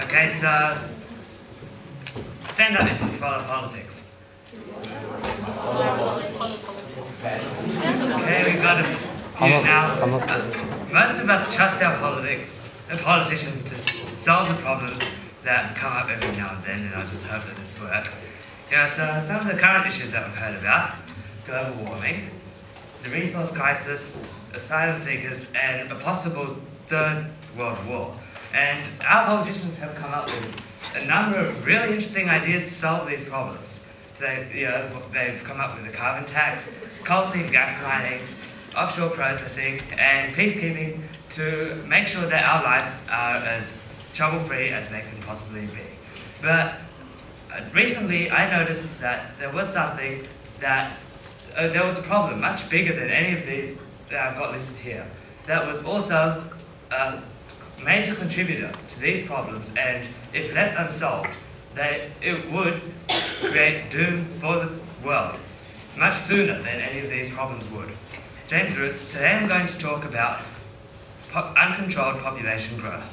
Okay, so stand up if you follow politics. Okay, we've got a few now. Most of us trust our politicians to solve the problems that come up every now and then, and I just hope that this works. Yeah, so some of the current issues that we've heard about: global warming, the resource crisis, asylum seekers, and a possible third world war. And our politicians have come up with a number of really interesting ideas to solve these problems. They've come up with a carbon tax, coal seam gas mining, offshore processing, and peacekeeping to make sure that our lives are as trouble-free as they can possibly be. But recently I noticed that there was something that, there was a problem much bigger than any of these that I've got listed here, that was also a major contributor to these problems, and if left unsolved, it would create doom for the world much sooner than any of these problems would. James Roos, today I'm going to talk about uncontrolled population growth.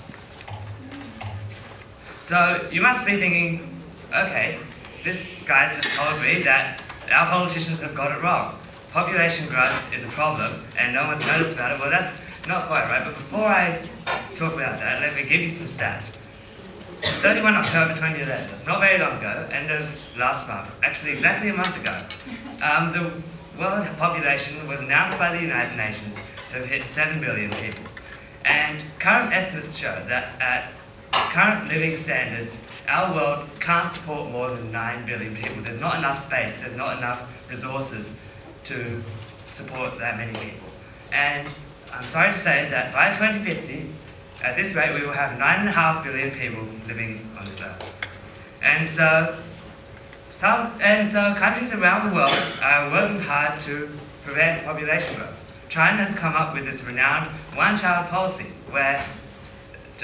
So you must be thinking, okay, this guy's just told me that our politicians have got it wrong. Population growth is a problem and no one's noticed about it. Well, that's not quite right, but before I talk about that, let me give you some stats. 31 October 2011, that's not very long ago, end of last month, actually exactly a month ago, the world population was announced by the United Nations to have hit 7 billion people. And current estimates show that at current living standards, our world can't support more than 9 billion people. There's not enough space, there's not enough resources to support that many people. And I'm sorry to say that by 2050, at this rate, we will have 9.5 billion people living on this earth. And so countries around the world are working hard to prevent population growth. China has come up with its renowned one-child policy, where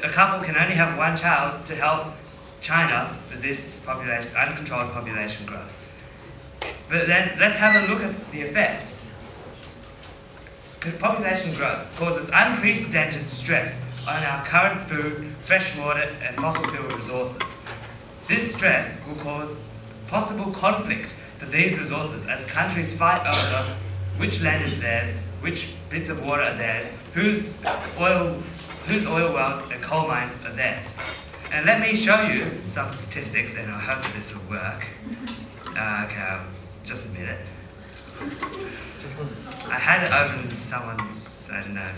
a couple can only have one child to help China resist uncontrolled population growth. But then let's have a look at the effects. Population growth causes unprecedented stress on our current food, fresh water, and fossil fuel resources. This stress will cause possible conflict for these resources as countries fight over which land is theirs, which bits of water are theirs, whose oil wells and coal mines are theirs. And let me show you some statistics, and I hope that this will work. Okay, just a minute. I had it open someone's, I don't know.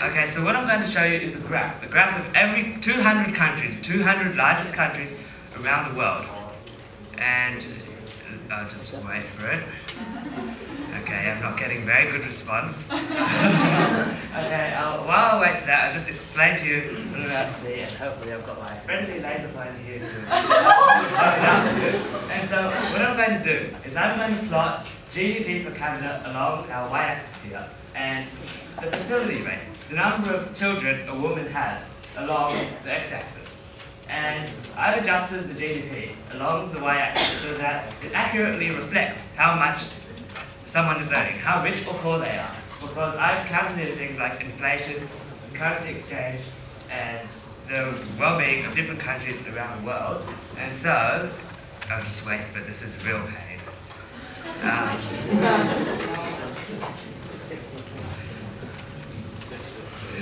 Okay, so what I'm going to show you is the graph of every 200 countries, 200 largest countries around the world. And I'll just wait for it. Okay, I'm not getting very good response. Okay, while I wait for that, I'll just explain to you what I'm about to see, and hopefully I've got my friendly laser pointer here to And so what I'm going to do is I'm going to plot GDP per capita along our y-axis here, and the fertility rate, the number of children a woman has along the x-axis. And I've adjusted the GDP along the y-axis so that it accurately reflects how much someone is earning, how rich or poor they are. Because I've counted in things like inflation, currency exchange, and the well-being of different countries around the world. And so, I'll just wait, but this is real pain.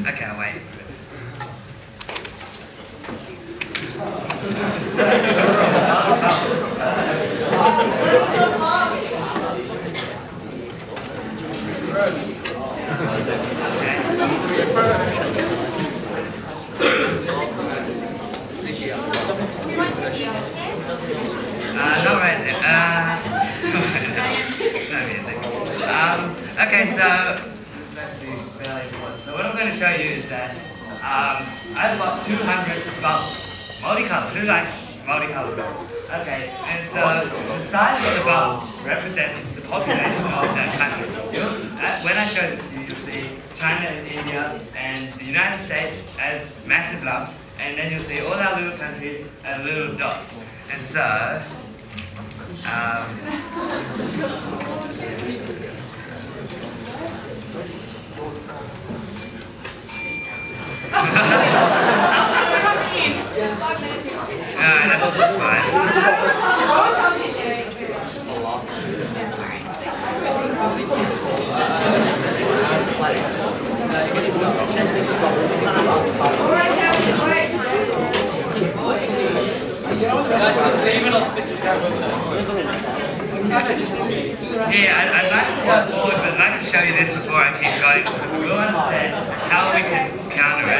Okay, I'll wait. Not right there. No music. Okay, so what I'm going to show you is that I've got 200 bubbles, multicolored. Who likes multicolored bubbles? Okay, and so the size of the bubbles represents the population of that country. When I show this to you, you'll see China and India and the United States as massive lumps, and then you'll see all our little countries as little dots. And so That's fine. Yeah, I'd like to go forward, but I'd like to show you this before I keep going, because we will understand how we can counter it.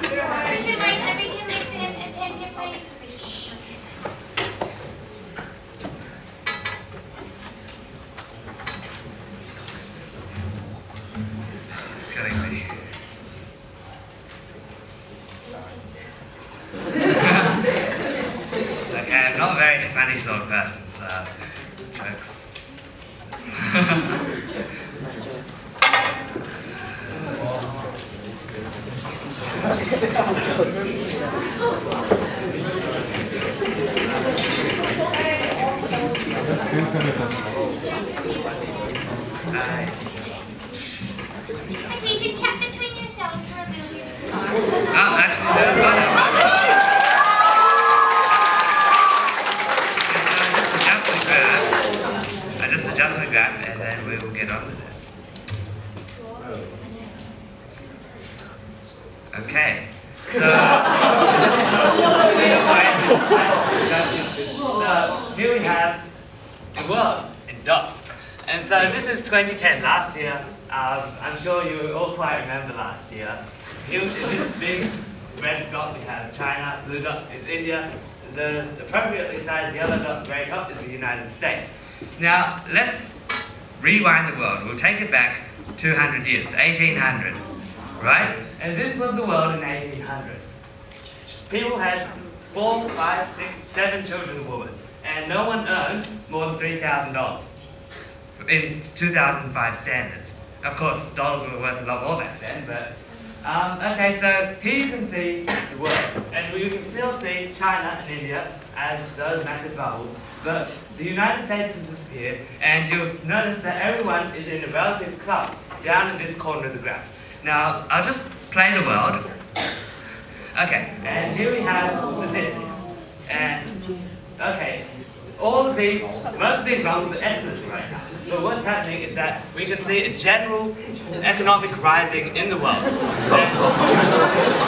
Everything listen attentively. It's killing me. Okay, I'm not a very funny sort of person, so jokes. Okay, you can chat between yourselves for a little bit. Actually, there's one. I just adjust the graph and then we will get on with this. Okay, so here we have the world in dots. And so this is 2010, last year. I'm sure you all quite remember last year. In this big red dot we have China, blue dot is India, the appropriately sized yellow dot very top is the United States. Now, let's rewind the world. We'll take it back 200 years, to 1800, right? And this was the world in 1800. People had 4, 5, 6, 7 children and women, and no one earned more than $3,000 in 2005 standards. Of course, dollars were worth a lot more back then, but okay, so here you can see the world, and you can still see China and India as those massive bubbles, but the United States has disappeared, and you'll notice that everyone is in a relative clump down in this corner of the graph. Now, I'll just play the world. Okay, and here we have statistics, and okay, most of these bubbles are estimates right now. But what's happening is that we can see a general economic rising in the world.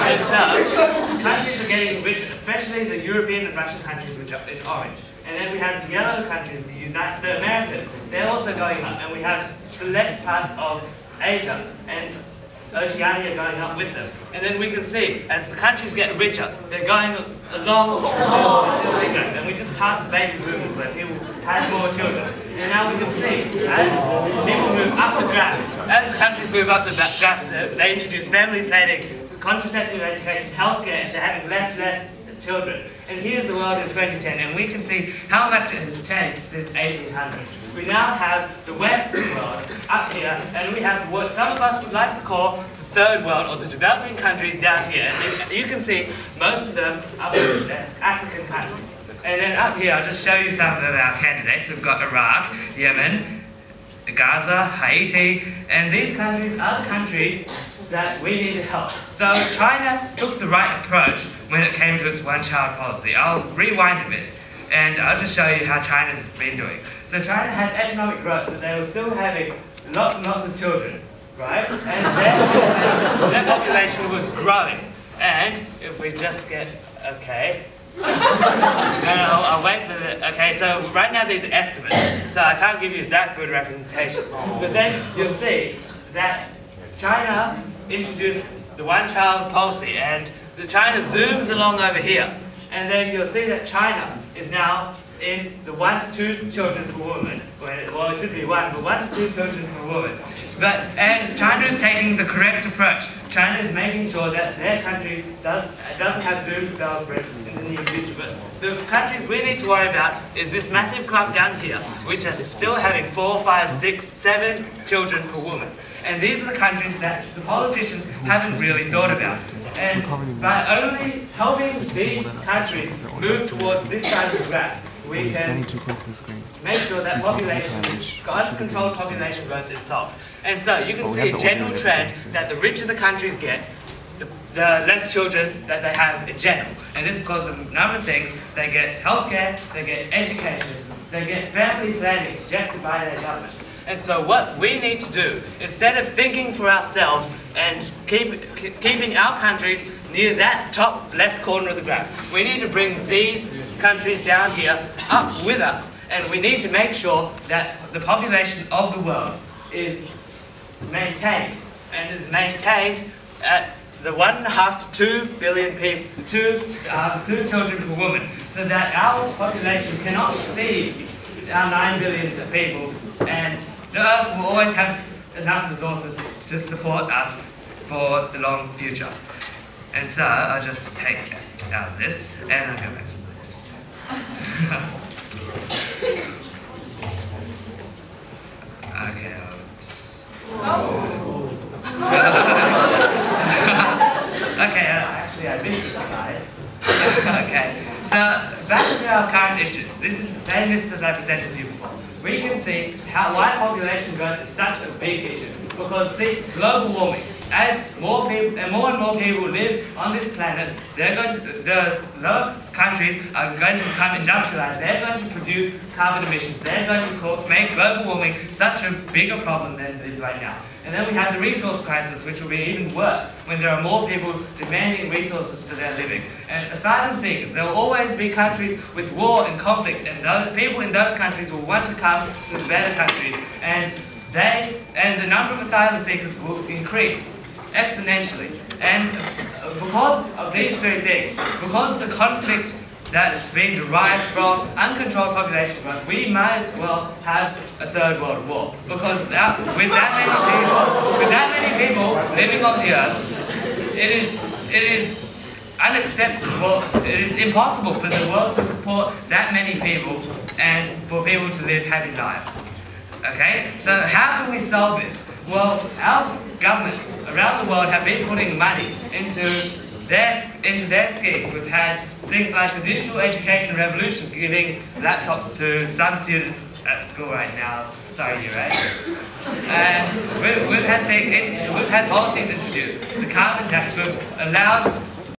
And so, countries are getting richer, especially the European and Russian countries, which are in orange. And then we have the yellow countries, the Americans, they're also going up. And we have select parts of Asia and Oceania going up with them. And then we can see, as the countries get richer, they're going along, and we just passed the baby boomers where people had more children. And now we can see, as people move up the graph, as countries move up the graph, they introduce family planning, contraceptive education, healthcare, into having less children. And here's the world in 2010, and we can see how much it has changed since 1800. We now have the Western world up here, and we have what some of us would like to call the third world, or the developing countries down here. And you can see most of them up here, that's African countries. And then up here, I'll just show you some of our candidates. We've got Iraq, Yemen, Gaza, Haiti, and these countries are the countries that we need to help. So China took the right approach when it came to its one-child policy. I'll rewind a bit, and I'll just show you how China's been doing. So China had economic growth, but they were still having lots and lots of children, right? And their population was growing. And if we just get, okay. No, I'll wait for it. Okay, so right now these are estimates, so I can't give you that good representation. But then you'll see that China introduced the one-child policy, and China zooms along over here. And then you'll see that China is now in the 1 to 2 children per woman. Well, it should be 1, but 1 to 2 children per woman. And China is taking the correct approach. China is making sure that their country doesn't have Zoom-style breasts in the near future. But the countries we need to worry about is this massive clump down here, which is still having 4, 5, 6, 7 children per woman. And these are the countries that the politicians haven't really thought about. And by only helping these countries move towards this side of the graph, we can make sure that uncontrolled population growth is solved. And so you can see a general trend that the richer the countries get, the less children that they have in general. And this is because of a number of things. They get healthcare, they get education, they get family planning suggested by their governments. And so what we need to do, instead of thinking for ourselves and keeping our countries near that top left corner of the graph, we need to bring these countries down here up with us. And we need to make sure that the population of the world is maintained, and is maintained at the 1.5 to 2 billion people, two children per woman, so that our population cannot exceed our 9 billion people, and the Earth will always have enough resources to support us for the long future. And so I'll just take out this and I'll go back to this. Okay. Okay, actually I missed this slide. Okay, so back to our current issues. This is the same list as I presented to you before. We can see why population growth is such a big issue. Because see, global warming. As more and more people live on this planet, the lower countries are going to become industrialized. They're going to produce carbon emissions. They're going to make global warming such a bigger problem than it is right now. And then we have the resource crisis, which will be even worse when there are more people demanding resources for their living. And asylum seekers, there will always be countries with war and conflict, and those people in those countries will want to come to the better countries. And the number of asylum seekers will increase exponentially. And because of these three things, because of the conflict that is being derived from uncontrolled population growth, we might as well have a third world war. Because with that many people living on the earth, it is unacceptable, it is impossible for the world to support that many people and for people to live happy lives. Okay, so how can we solve this? Well, our governments around the world have been putting money into their schemes. We've had things like the Digital Education Revolution, giving laptops to some students at school right now. Sorry, you're right. And we've had policies introduced. The carbon tax, we've allowed